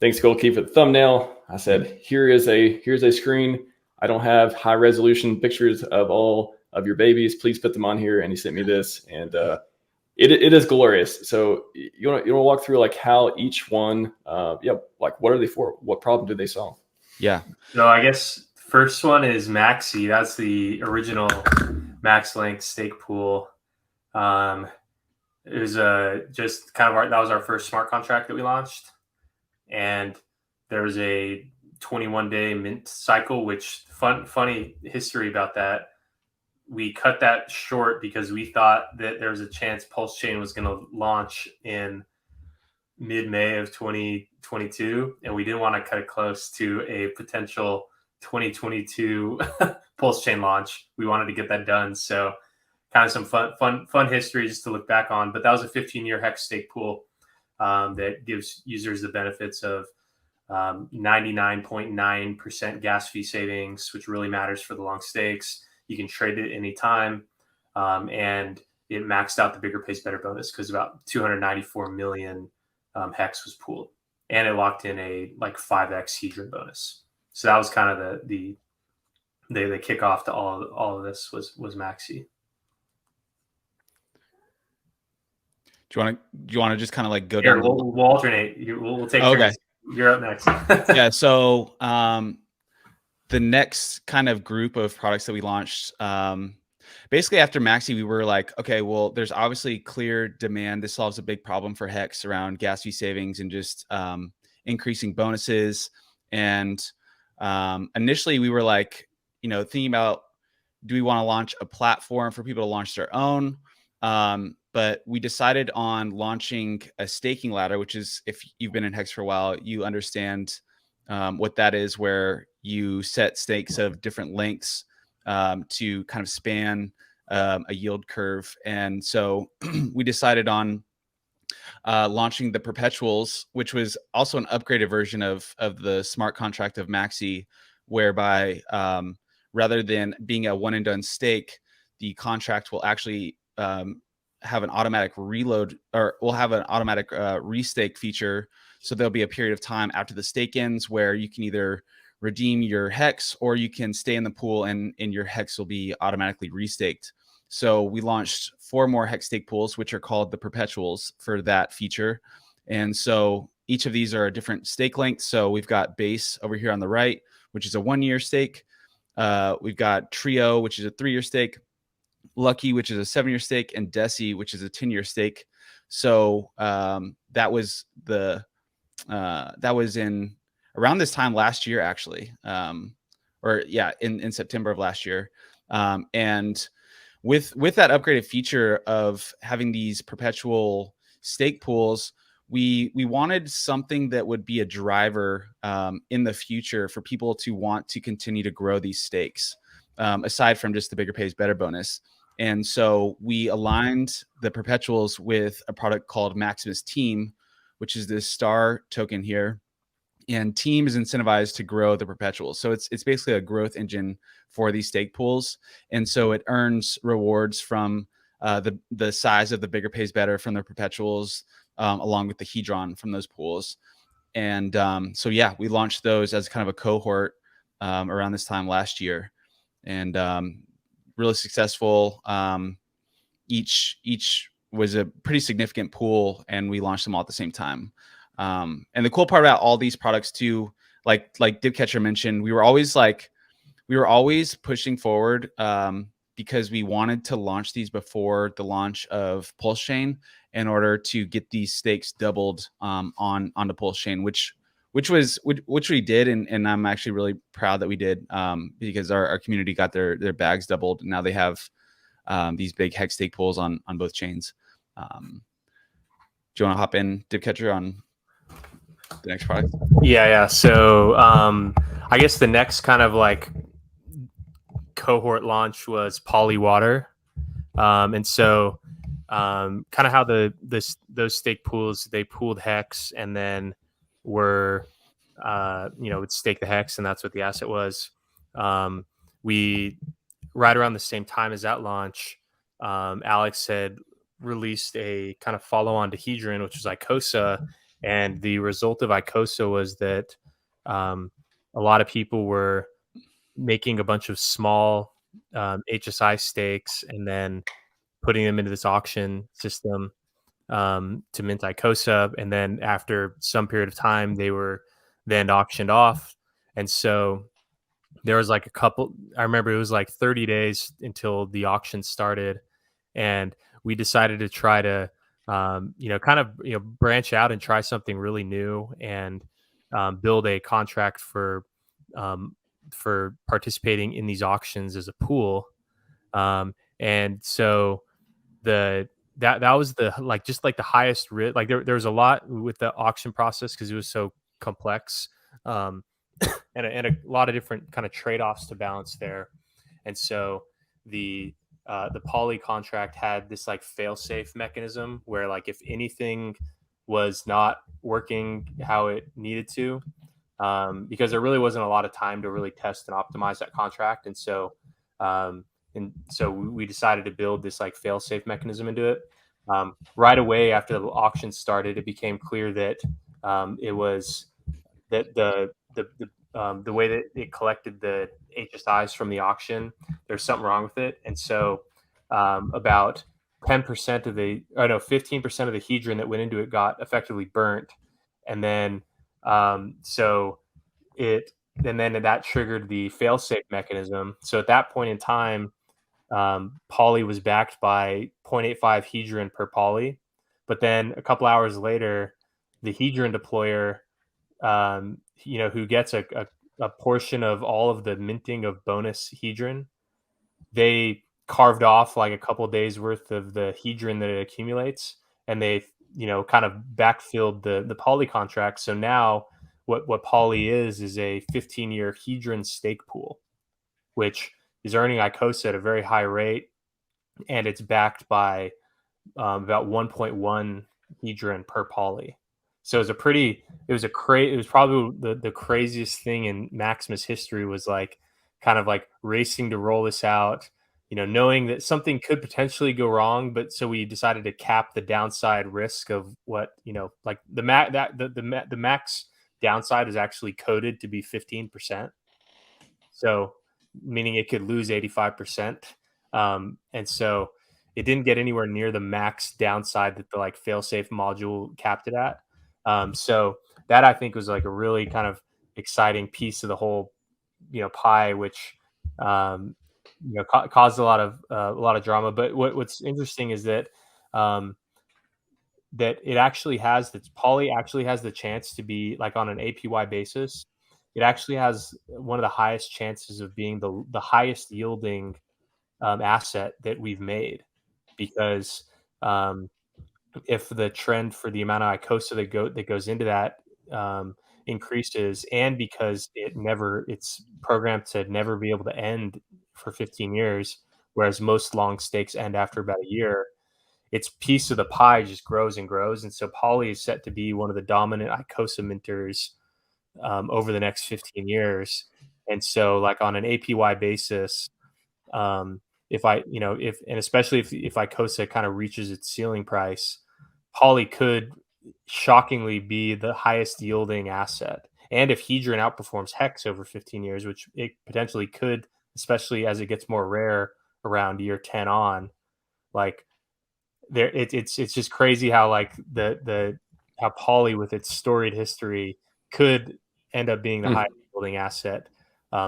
thanks, Goldkey, for the thumbnail. I said, here's a screen. I don't have high resolution pictures of all of your babies. Please put them on here. And he sent me this, and it is glorious. So you want to walk through like how each one, like what are they for? What problem do they solve? Yeah. So I guess first one is Maxi. That's the original Max Link stake pool. It was just kind of that was our first smart contract that we launched, and there was a 21-day mint cycle. Which funny history about that. We cut that short because we thought that there was a chance PulseChain was going to launch in mid-May of 2022, and we didn't want to cut it close to a potential 2022 PulseChain launch. We wanted to get that done, so kind of some fun history just to look back on. But that was a 15-year HEX stake pool that gives users the benefits of 99.9% gas fee savings, which really matters for the long stakes. You can trade it anytime, and it maxed out the bigger pays better bonus because about 294 million HEX was pooled, and it locked in a like 5x Hedron bonus. So that was kind of the kickoff to all of this was Maxi. Do you want to just kind of like go Here, down? We'll alternate. We'll take turns. You're up next. Yeah. So the next kind of group of products that we launched, basically after Maxi, we were like, okay, well, there's obviously clear demand. This solves a big problem for HEX around gas fee savings and just increasing bonuses. And initially we were like, thinking about, do we want to launch a platform for people to launch their own? But we decided on launching a staking ladder, which is, if you've been in HEX for a while, you understand what that is, where you set stakes of different lengths to kind of span a yield curve. And so we decided on launching the Perpetuals, which was also an upgraded version of the smart contract of Maxi, whereby rather than being a one and done stake, the contract will actually have an automatic reload, or we'll have an automatic restake feature. So there'll be a period of time after the stake ends where you can either redeem your HEX or you can stay in the pool and your HEX will be automatically restaked. So we launched 4 more HEX stake pools, which are called the Perpetuals, for that feature. And so each of these are a different stake length. So we've got Base over here on the right, which is a 1-year stake. We've got Trio, which is a 3-year stake. Lucky, which is a 7-year stake, and Desi, which is a 10-year stake. So that was in around this time last year, actually, in September of last year. And with that upgraded feature of having these perpetual stake pools, we wanted something that would be a driver in the future for people to want to continue to grow these stakes, aside from just the bigger pays better bonus. And so we aligned the Perpetuals with a product called Maximus Team, which is this star token here. And Team is incentivized to grow the Perpetuals. So it's basically a growth engine for these stake pools. And so it earns rewards from the size of the bigger pays better from the Perpetuals, along with the Hedron from those pools. And so, yeah, we launched those as kind of a cohort around this time last year. And really successful. Each was a pretty significant pool, and we launched them all at the same time. And the cool part about all these products too, like Dipcatcher mentioned, we were always pushing forward because we wanted to launch these before the launch of PulseChain in order to get these stakes doubled onto PulseChain, which we did, and I'm actually really proud that we did, because our community got their bags doubled, and now they have these big HEX stake pools on both chains. Do you want to hop in, Dipcatcher, on the next product? Yeah. So I guess the next kind of like cohort launch was Powwater, and so kind of how those stake pools, they pooled HEX and then were would stake the HEX, and that's what the asset was. We right around the same time as that launch, Alex had released a kind of follow-on to Hedron, which was Icosa, And the result of ICOSA was that a lot of people were making a bunch of small HSI stakes and then putting them into this auction system to mint ICOSA. And then after some period of time, they were then auctioned off. And so there was like I remember it was like 30 days until the auction started. And we decided to try to, branch out and try something really new and build a contract for participating in these auctions as a pool. And so that was the the highest risk. Like there was a lot with the auction process because it was so complex, and a lot of different kind of trade-offs to balance there. And so the poly contract had this like fail-safe mechanism where like if anything was not working how it needed to, because there really wasn't a lot of time to really test and optimize that contract. And so we decided to build this like fail-safe mechanism into it. Right away after the auction started, it became clear that it was that the way that it collected the HSIs from the auction, there's something wrong with it. And so about 10% of 15% of the hedron that went into it got effectively burnt. And then then that triggered the fail-safe mechanism. So at that point in time, poly was backed by 0.85 hedron per poly. But then a couple hours later, the hedron deployer, who gets a portion of all of the minting of bonus hedron, they carved off like a couple of days worth of the hedron that it accumulates, and they kind of backfilled the poly contract. So now what poly is a 15-year hedron stake pool, which is earning ICOSA at a very high rate, and it's backed by about 1.1 hedron per poly. So it was probably the craziest thing in Maximus history, was like kind of like racing to roll this out, knowing that something could potentially go wrong. But so we decided to cap the downside risk of what, like the max downside is actually coded to be 15%. So meaning it could lose 85%. And so it didn't get anywhere near the max downside that the like fail-safe module capped it at. So that I think was like a really kind of exciting piece of the whole, pie, which, caused a lot of drama. But what's interesting is that, that it actually has, that poly actually has the chance to be like on an APY basis. It actually has one of the highest chances of being the highest yielding asset that we've made, because if the trend for the amount of ICOSA that goes into that increases, and because it's programmed to never be able to end for 15 years, whereas most long stakes end after about a year, its piece of the pie just grows and grows. And so poly is set to be one of the dominant ICOSA minters over the next 15 years. And so like on an APY basis, if especially if ICOSA kind of reaches its ceiling price, poly could shockingly be the highest yielding asset. And if hedron outperforms HEX over 15 years, which it potentially could, especially as it gets more rare around year 10 on, like it's just crazy how like how poly with its storied history could end up being the highest yielding asset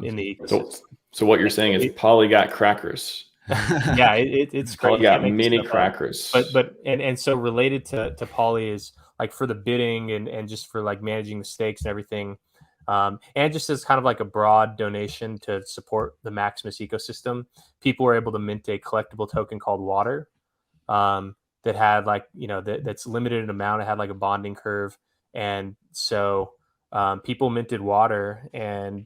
in the ecosystem. So what you're saying is poly got crackers. Yeah, it's Poly got many crackers. But so related to poly is like for the bidding and just for like managing the stakes and everything, and just as kind of like a broad donation to support the Maximus ecosystem, people were able to mint a collectible token called Water, that had like that's limited in amount. It had like a bonding curve, and so people minted Water, and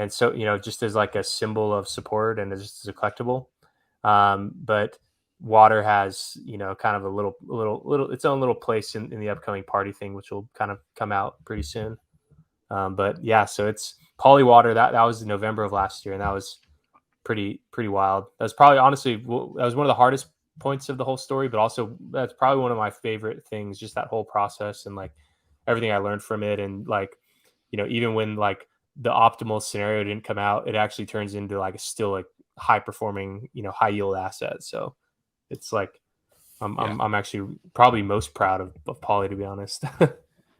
so just as like a symbol of support and just as a collectible. But Water has kind of a little its own little place in the upcoming party thing, which will kind of come out pretty soon. But yeah, so it's Poly Water. That was in November of last year, and that was pretty wild. That was probably honestly that was one of the hardest points of the whole story, but also that's probably one of my favorite things, just that whole process and like everything I learned from it. And like, you know, even when like the optimal scenario didn't come out, it actually turns into like a still like high performing, you know, high yield asset. So it's like, I'm actually probably most proud of Poly, to be honest.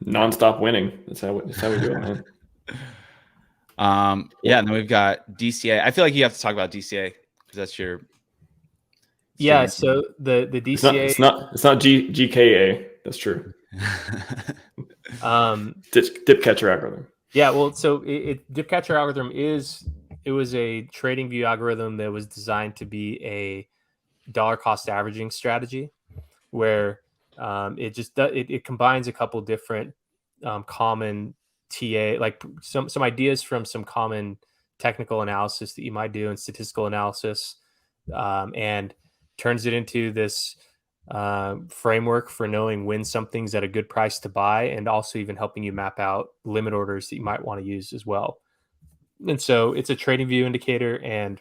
Nonstop winning. That's how we do it, man. Yeah, and then we've got DCA. I feel like you have to talk about DCA because that's your. Yeah. So the DCA. It's not GKA. That's true. Dip catcher algorithm. Yeah. Well, so dip catcher algorithm it was a trading view algorithm that was designed to be a dollar cost averaging strategy, where it combines a couple different common TA, like some ideas from some common technical analysis that you might do and statistical analysis, and turns it into this framework for knowing when something's at a good price to buy, and also even helping you map out limit orders that you might want to use as well. And so it's a trading view indicator, and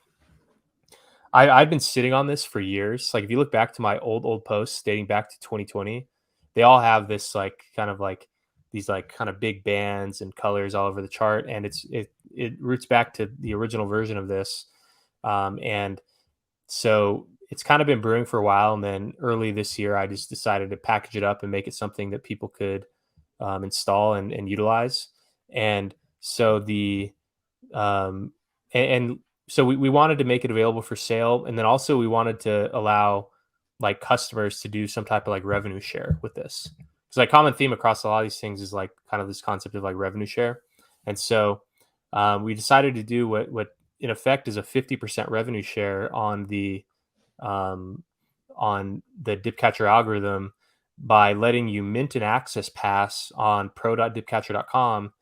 I've been sitting on this for years. Like if you look back to my old posts dating back to 2020, they all have this like kind of like these like kind of big bands and colors all over the chart, and it roots back to the original version of this, and so it's kind of been brewing for a while. And then early this year, I just decided to package it up and make it something that people could install and utilize. And so so we wanted to make it available for sale. And then also we wanted to allow like customers to do some type of like revenue share with this. Because like common theme across a lot of these things is like kind of this concept of like revenue share. And so we decided to do what in effect is a 50% revenue share on the dipcatcher algorithm by letting you mint an access pass on pro.dipcatcher.com.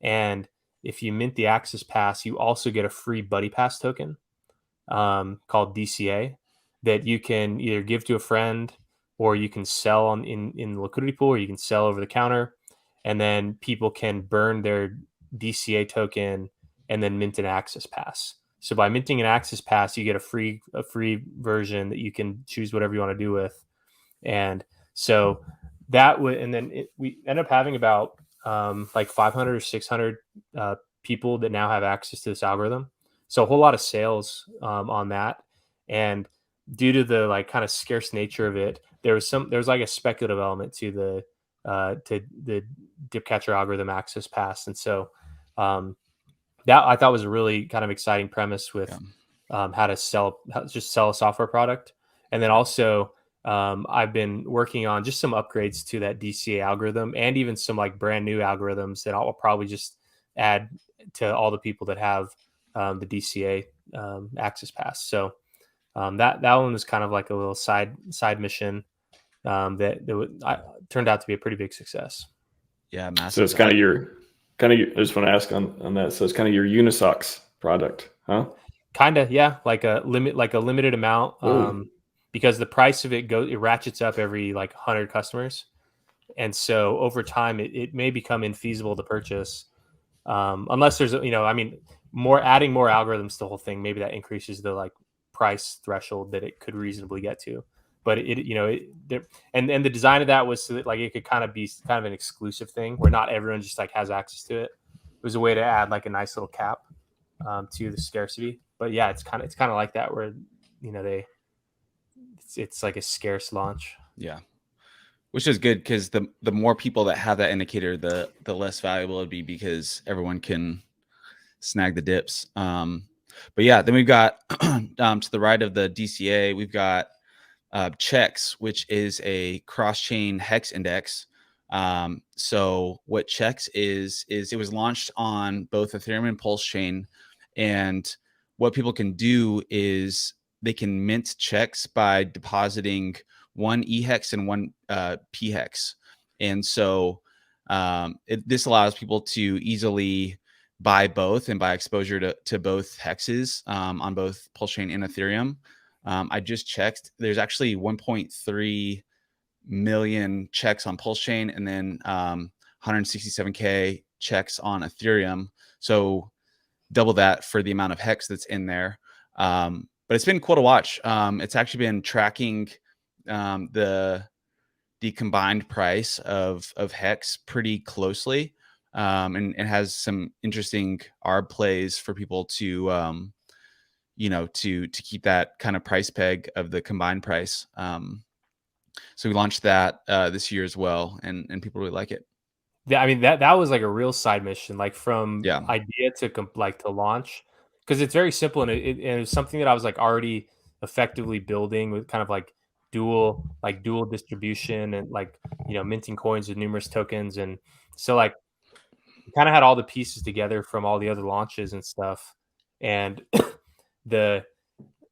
And if you mint the access pass, you also get a free buddy pass token called DCA that you can either give to a friend, or you can sell in the liquidity pool, or you can sell over the counter, and then people can burn their DCA token and then mint an access pass. So by minting an access pass, you get a free version that you can choose whatever you want to do with. And so that would, and then we end up having about like 500 or 600 people that now have access to this algorithm. So a whole lot of sales on that. And due to the like kind of scarce nature of it, there was like a speculative element to the dipcatcher algorithm access pass. And so that I thought was a really kind of exciting premise with how to sell a software product. And then also I've been working on just some upgrades to that DCA algorithm, and even some like brand new algorithms that I'll probably just add to all the people that have the DCA access pass. So that one was kind of like a little side mission that turned out to be a pretty big success. Yeah, massive. So it's kind of your I just want to ask on that. So it's kind of your Unisocks product, huh? Kind of, yeah, like a limited amount. Because the price of it ratchets up every like 100 customers, and so over time it may become infeasible to purchase unless there's adding more algorithms to the whole thing. Maybe that increases the like price threshold that it could reasonably get to. But and the design of that was so that like it could kind of be kind of an exclusive thing where not everyone just like has access to it. It was a way to add like a nice little cap to the scarcity. But yeah, it's kind of like that where it's like a scarce launch. Yeah, which is good because the more people that have that indicator, the less valuable it'd be, because everyone can snag the dips. But yeah, then we've got to the right of the DCA, we've got CHEX, which is a cross-chain HEX index. So what CHEX is it was launched on both Ethereum and PulseChain, and what people can do is they can mint checks by depositing one EHEX and one PHEX. And so this allows people to easily buy both and buy exposure to both hexes on both PulseChain and Ethereum. I just checked. There's actually 1.3 million checks on PulseChain, and then 167K checks on Ethereum. So double that for the amount of hex that's in there. But but it's been cool to watch. It's actually been tracking the combined price of HEX pretty closely, and it has some interesting arb plays for people to to keep that kind of price peg of the combined price. So we launched that this year as well, and people really like it. Yeah, I mean that was like a real side mission, like from Yeah. idea to to launch, because it's very simple, and it was something that I was like already effectively building with kind of like dual distribution and like minting coins with numerous tokens, and so like kind of had all the pieces together from all the other launches and stuff, and the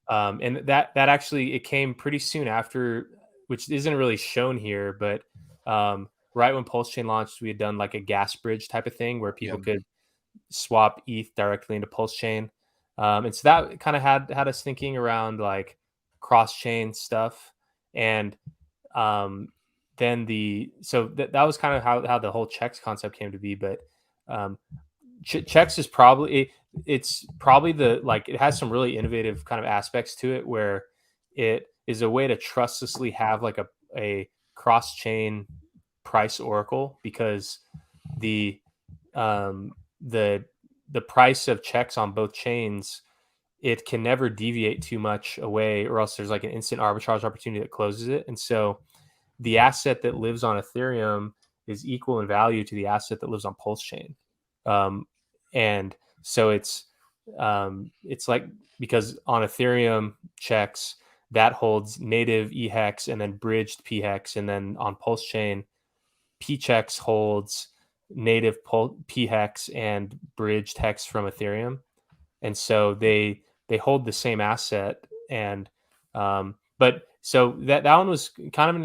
and that actually it came pretty soon after, which isn't really shown here, but right when PulseChain launched, we had done like a gas bridge type of thing where people could swap ETH directly into PulseChain. And so that kind of had us thinking around like cross-chain stuff. And then that was kind of how the whole checks concept came to be. But checks is probably, it's probably it has some really innovative kind of aspects to it where it is a way to trustlessly have like a cross-chain price oracle, because the price of checks on both chains, it can never deviate too much away, or else there's like an instant arbitrage opportunity that closes it. And so the asset that lives on Ethereum is equal in value to the asset that lives on PulseChain. And so it's like, because on Ethereum checks that holds native EHEX and then bridged PHEX, and then on PulseChain PChex holds native PHEX and bridged hex from Ethereum, and so they hold the same asset. And but so that one was kind of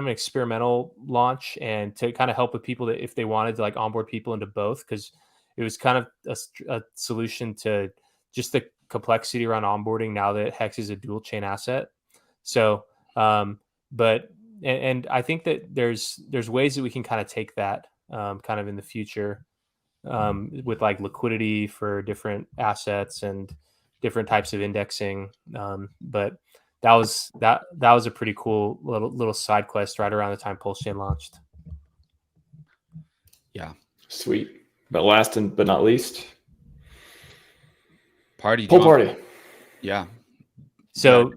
an experimental launch, and to kind of help with people that if they wanted to like onboard people into both, because it was kind of a solution to just the complexity around onboarding now that HEX is a dual chain asset. So but and I think that there's ways that we can kind of take that kind of in the future with like liquidity for different assets and different types of indexing. But that was a pretty cool little side quest right around the time PulseChain launched. Yeah, sweet. But last but not least, pool party. Yeah. So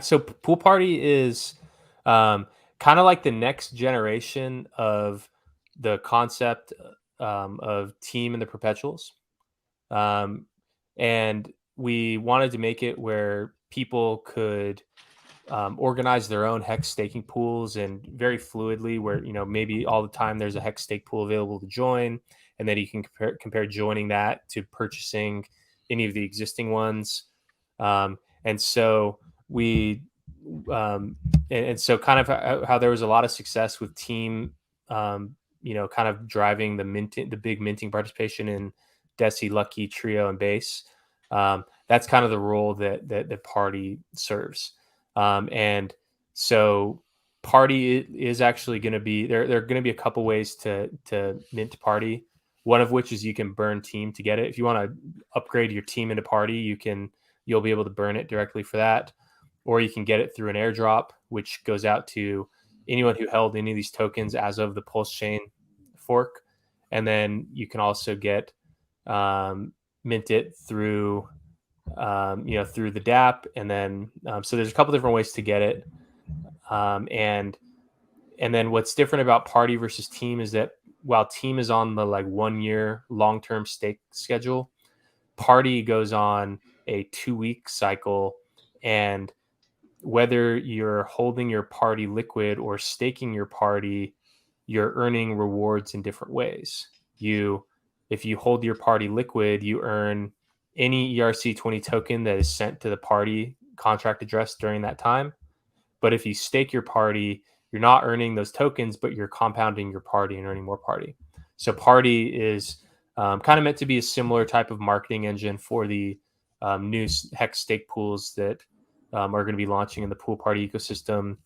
so pool party is kind of like the next generation of the concept of team and the Perpetuals. And we wanted to make it where people could organize their own HEX staking pools, and very fluidly, where maybe all the time there's a HEX stake pool available to join, and then you can compare joining that to purchasing any of the existing ones. And so we and so kind of how there was a lot of success with team kind of driving the big minting participation in Deci, Lucky, Trio, and Base. That's kind of the role that the party serves. And so party is actually going to be there are going to be a couple ways to mint party, one of which is you can burn team to get it. If you want to upgrade your team into party, you'll be able to burn it directly for that, or you can get it through an airdrop, which goes out to anyone who held any of these tokens as of the PulseChain fork. And then you can also get mint it through through the DApp. And then so there's a couple different ways to get it. And then what's different about party versus team is that while team is on the like 1 year long-term stake schedule, party goes on a 2-week cycle. And whether you're holding your party liquid or staking your party, you're earning rewards in different ways. If you hold your party liquid, you earn any ERC20 token that is sent to the party contract address during that time. But if you stake your party, you're not earning those tokens, but you're compounding your party and earning more party. So party is kind of meant to be a similar type of marketing engine for the new HEX stake pools that are going to be launching in the pool party ecosystem.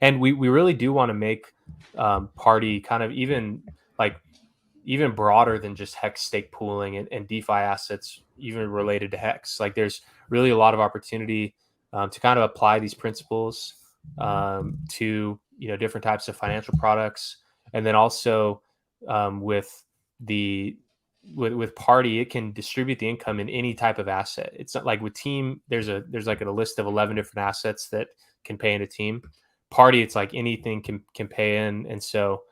And we really do want to make party kind of even broader than just HEX stake pooling and DeFi assets, even related to HEX. Like there's really a lot of opportunity to kind of apply these principles to, you know, different types of financial products. And then also with Party, it can distribute the income in any type of asset. It's not like with Team, there's like a list of 11 different assets that can pay into Team. Party, it's like anything can pay in. And so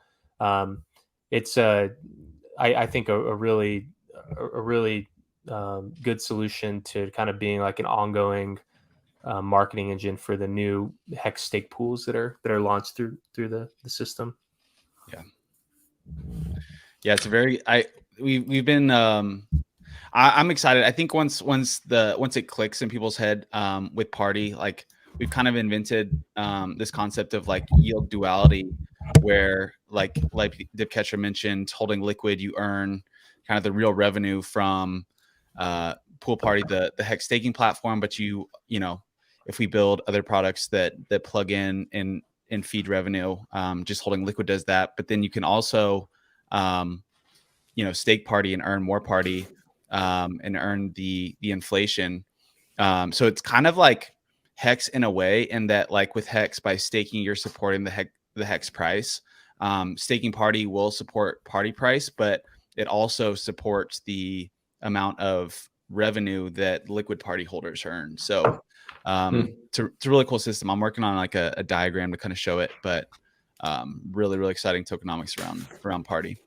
it's I think a really good solution to kind of being like an ongoing marketing engine for the new HEX stake pools that are launched through the system. Yeah, it's a very we've been I'm excited. I think once it clicks in people's head with Party, like we've kind of invented this concept of like yield duality, where like Dipcatcher mentioned, holding liquid, you earn kind of the real revenue from Pool Party, the HEX staking platform, but you know, if we build other products that plug in and feed revenue, just holding liquid does that. But then you can also you know, stake Party and earn more Party and earn the inflation. So it's kind of like HEX in a way, in that like with HEX, by staking, you're supporting the HEX price. Staking Party will support Party price, but it also supports the amount of revenue that liquid Party holders earn. So it's a really cool system. I'm working on like a diagram to kind of show it, but really exciting tokenomics around Party.